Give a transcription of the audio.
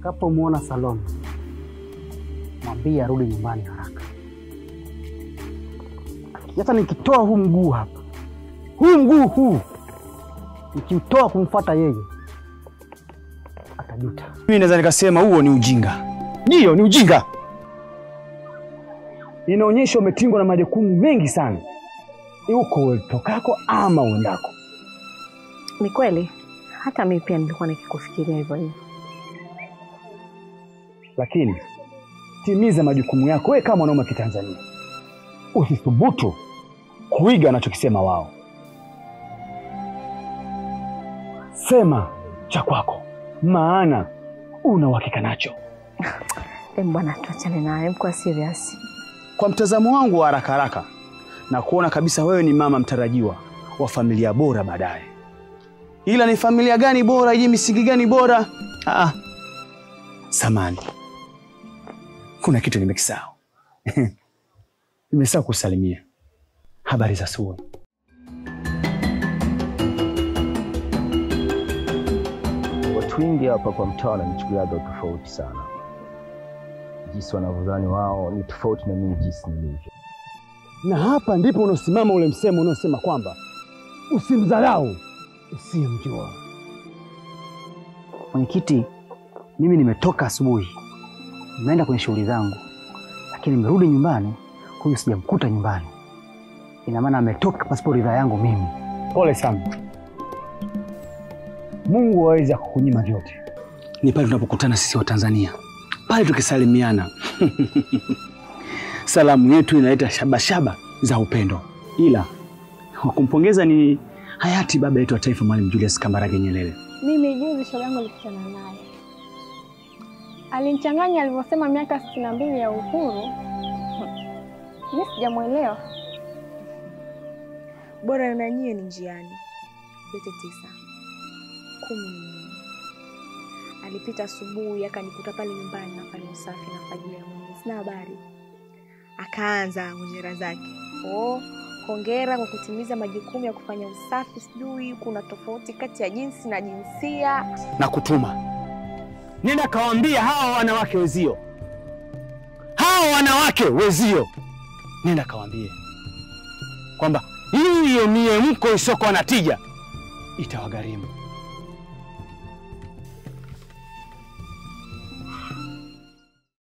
Utakapomuona Salome, mwambie arudi nyumbani haraka. Hata nikitoa huu mguu hapa, huu mguu huu, nikimtoa kumfuata yeye, atajuta. Mimi naweza nikasema huo ni ujinga. Ndio, ni ujinga. Inaonyesha umetingwa na majukumu mengi sana. Uko utokako ama uendako. Ni kweli. Hata mimi pia nilikuwa nikikufikiria hivyo hivyo. Lakini timiza majukumu yako wewe kama mwanaume wa Kitanzania. Usithubutu kuiga anachokisema wao. Sema cha kwako, maana una uhakika nacho. Bwana, tuachane naye, mko serious. Kwa mtazamo wangu wa haraka haraka, na kuona kabisa wewe ni mama mtarajiwa wa familia bora baadaye. Ila ni familia gani bora, yenye misingi gani bora? Samani. Kuna kitu nimekisahau. Nimesahau kusalimia. Habari za asubuhi. Watu wengi hapa kwa mtaa wananichukulia tofauti sana. Jinsi wanavyodhani wao ni tofauti na mimi jinsi nilivyo. Na hapa ndipo unasimama ule msemo unaosema kwamba usimdharau usiyemjua. Mwenyekiti, mimi nimetoka asubuhi, nimeenda kwenye shughuli zangu, lakini nimerudi nyumbani, huyu sijamkuta nyumbani. Ina maana ametoka pasipo ridhaa yangu mimi. Pole sana. Mungu hawezi kukunyima vyote. Ni pale tunapokutana sisi wa Tanzania, pale tukisalimiana. Salamu yetu inaleta shabashaba za upendo. Ila kumpongeza ni hayati baba yetu wa taifa Mwalimu Julius Kambarage Nyerere. Mimi juzi shogangu nilikutana naye. Alinichanganya alivyosema miaka 62 ya uhuru. Mimi sijamuelewa. Bora na nyie ni njiani. Yote 9. 10. Alipita asubuhi akanikuta pale nyumbani nafanya usafi na fajia mwenyewe. Sina habari. Akaanza ngojera zake. Hongera kwa kutimiza majukumu ya kufanya usafi, sijui kuna tofauti kati ya jinsi na jinsia. Na kutuma. Nenda kawaambia hawa wanawake wezio. Nenda kawaambie kwamba hiyo miemko isoko na tija itawagharimu.